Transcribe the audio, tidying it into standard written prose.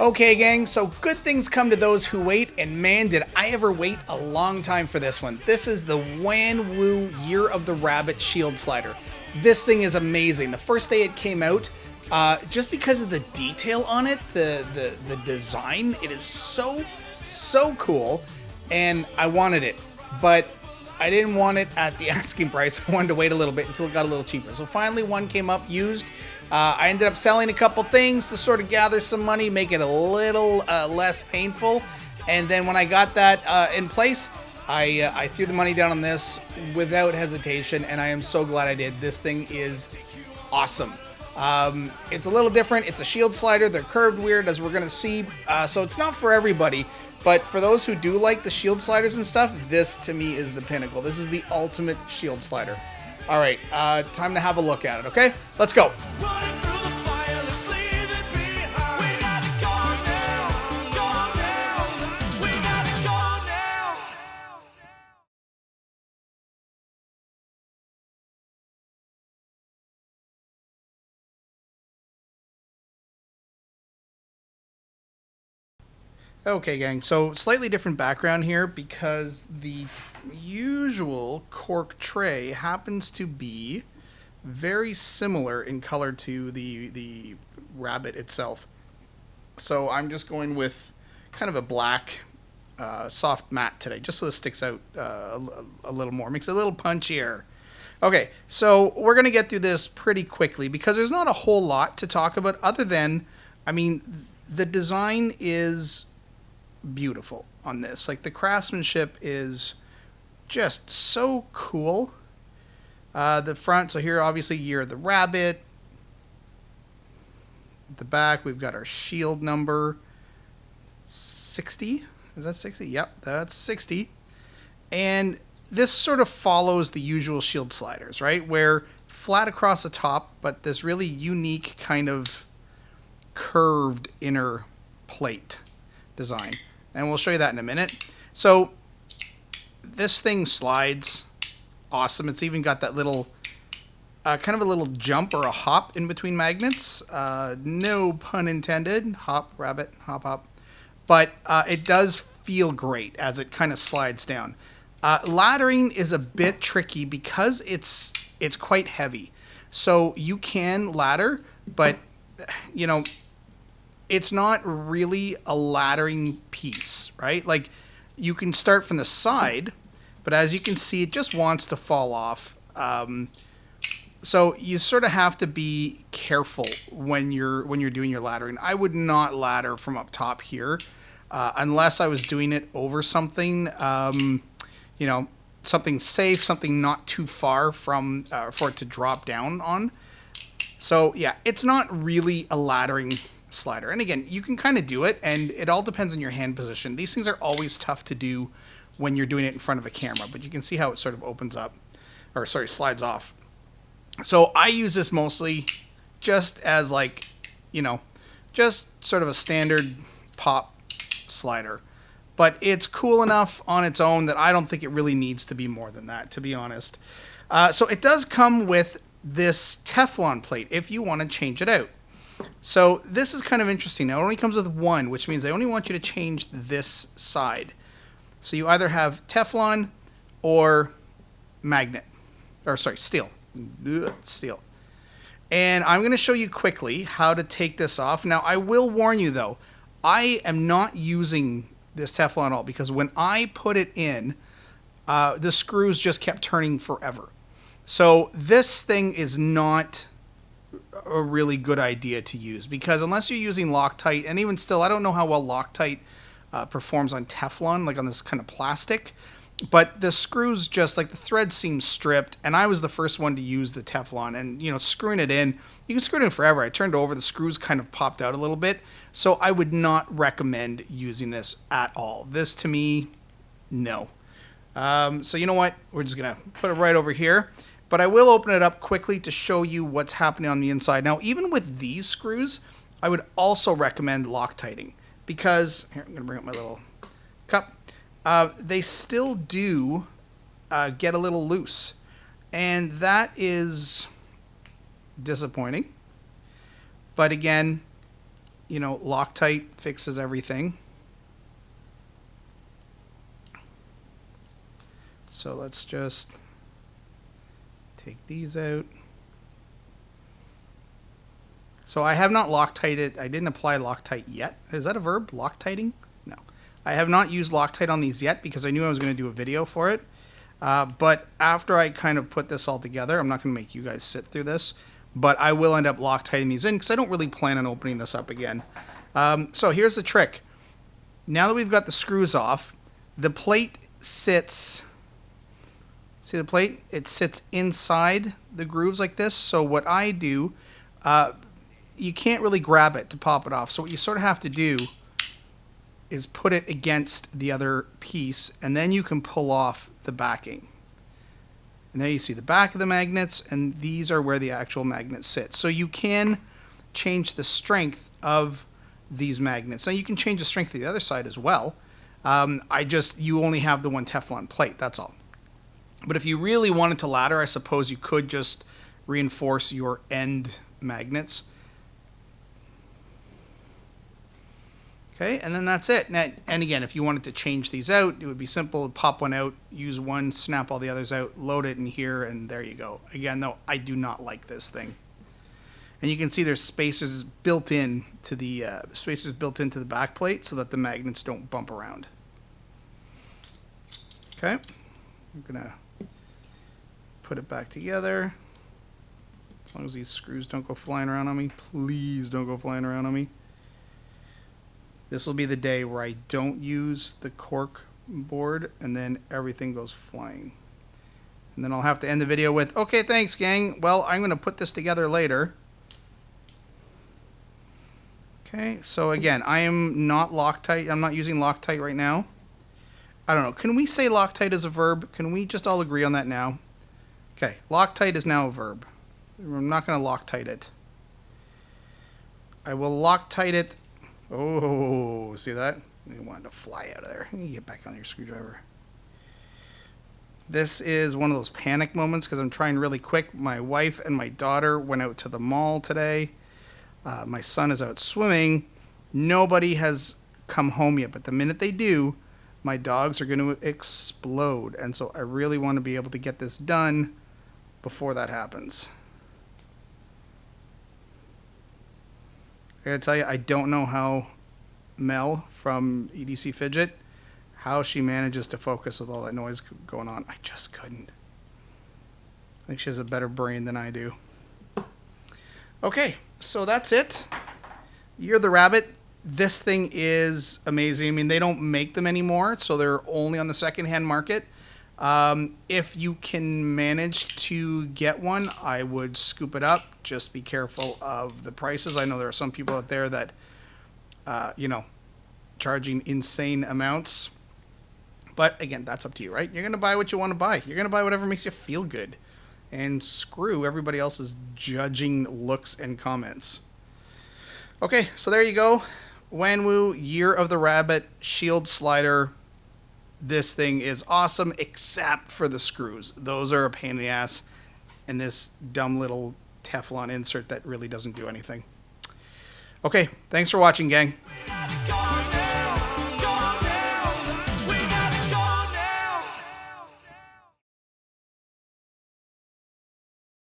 Okay, gang, so good things come to those who wait, and man, did I ever wait a long time for this one. This is the Wanwu Year of the Rabbit Shield Slider. This thing is amazing. The first day it came out, just because of the detail on it, the design, it is so cool, and I wanted it, but I didn't want it at the asking price. I wanted to wait a little bit until it got a little cheaper. So finally one came up used. I ended up selling a couple things to sort of gather some money, make it a little less painful. And then when I got that in place, I threw the money down on this without hesitation, and I am so glad I did. This thing is awesome. It's a little different. It's a shield slider. They're curved weird, as we're going to see. So it's not for everybody. But for those who do like the shield sliders and stuff, this to me is the pinnacle. This is the ultimate shield slider. All right, time to have a look at it, okay? Let's go. Okay, gang, so slightly different background here because the usual cork tray happens to be very similar in color to the rabbit itself. So I'm just going with kind of a black soft matte today, just so this sticks out a little more, makes it a little punchier. Okay, so we're going to get through this pretty quickly because there's not a whole lot to talk about other than, I mean, the design is beautiful on this. Like, the craftsmanship is just so cool. The front, so here obviously Year of the Rabbit. At the back we've got our shield number 60. Is that 60? Yep, that's 60. And this sort of follows the usual shield sliders, right? Where flat across the top, but this really unique kind of curved inner plate design. And we'll show you that in a minute. So this thing slides awesome. It's even got that little kind of a little jump or a hop in between magnets. No pun intended. Hop, rabbit, hop, hop. But it does feel great as it kind of slides down. Laddering is a bit tricky because it's quite heavy. So you can ladder, but you know, it's not really a laddering piece, right? Like, you can start from the side, but as you can see, it just wants to fall off. So you sort of have to be careful when you're doing your laddering. I would not ladder from up top here, unless I was doing it over something, you know, something safe, something not too far from for it to drop down on. So yeah, it's not really a laddering slider. And again, you can kind of do it, and it all depends on your hand position. These things are always tough to do when you're doing it in front of a camera, but you can see how it sort of opens up, or sorry, slides off. So I use this mostly just as, like, you know, just sort of a standard pop slider. But it's cool enough on its own that I don't think it really needs to be more than that, to be honest. So it does come with this Teflon plate if you want to change it out. So this is kind of interesting. Now, it only comes with one, which means they only want you to change this side. So you either have Teflon or magnet, or sorry, steel. Steel. And I'm going to show you quickly how to take this off. Now, I will warn you, though, I am not using this Teflon at all, because when I put it in, the screws just kept turning forever. So this thing is not a really good idea to use, because unless you're using Loctite, and even still, I don't know how well Loctite performs on Teflon, like on this kind of plastic, but the screws just, like, the thread seems stripped, and I was the first one to use the Teflon, and, you know, screwing it in, you can screw it in forever. I turned over, the screws kind of popped out a little bit, so I would not recommend using this at all. This, to me, no. So you know what? We're just going to put it right over here. But I will open it up quickly to show you what's happening on the inside. Now, even with these screws, I would also recommend Loctiting, because, here, I'm going to bring up my little cup. They still do get a little loose, and that is disappointing. But again, you know, Loctite fixes everything. So let's just take these out. So I have not Loctited. I didn't apply Loctite yet. Is that a verb? Loctiting? No. I have not used Loctite on these yet because I knew I was going to do a video for it. But after I kind of put this all together, I'm not going to make you guys sit through this, but I will end up Loctiting these in because I don't really plan on opening this up again. So here's the trick. Now that we've got the screws off, the plate sits... See the plate? It sits inside the grooves like this. So what I do... you can't really grab it to pop it off. So what you sort of have to do is put it against the other piece, and then you can pull off the backing. And there you see the back of the magnets, and these are where the actual magnets sit. So you can change the strength of these magnets. Now you can change the strength of the other side as well. You only have the one Teflon plate, that's all. But if you really wanted to ladder, I suppose you could just reinforce your end magnets. Okay, and then that's it. And again, if you wanted to change these out, it would be simple. Pop one out, use one, snap all the others out, load it in here, and there you go. Again, though, I do not like this thing. And you can see there's spacers built in to the back plate so that the magnets don't bump around. Okay, I'm gonna put it back together. As long as these screws don't go flying around on me, please don't go flying around on me. This will be the day where I don't use the cork board and then everything goes flying. And then I'll have to end the video with, okay, thanks, gang. Well, I'm going to put this together later. Okay, so again, I am not Loctite. I'm not using Loctite right now. I don't know. Can we say Loctite is a verb? Can we just all agree on that now? Okay, Loctite is now a verb. I'm not going to Loctite it. I will Loctite it. Oh, see that? You wanted to fly out of there. You get back on your screwdriver. This is one of those panic moments because I'm trying really quick. My wife and my daughter went out to the mall today. My son is out swimming. Nobody has come home yet, but the minute they do, my dogs are going to explode. And so I really want to be able to get this done before that happens. I gotta tell you, I don't know how Mel from EDC Fidget, how she manages to focus with all that noise going on. I just couldn't. I think she has a better brain than I do. Okay, so that's it. You're the Rabbit. This thing is amazing. I mean, they don't make them anymore, so they're only on the secondhand market. If you can manage to get one, I would scoop it up. Just be careful of the prices. I know there are some people out there that, charging insane amounts. But again, that's up to you, right? You're going to buy what you want to buy. You're going to buy whatever makes you feel good. And screw everybody else's judging looks and comments. Okay, so there you go. Wanwu Year of the Rabbit Shield Slider. This thing is awesome, except for the screws. Those are a pain in the ass. And this dumb little Teflon insert that really doesn't do anything. Okay, thanks for watching, gang.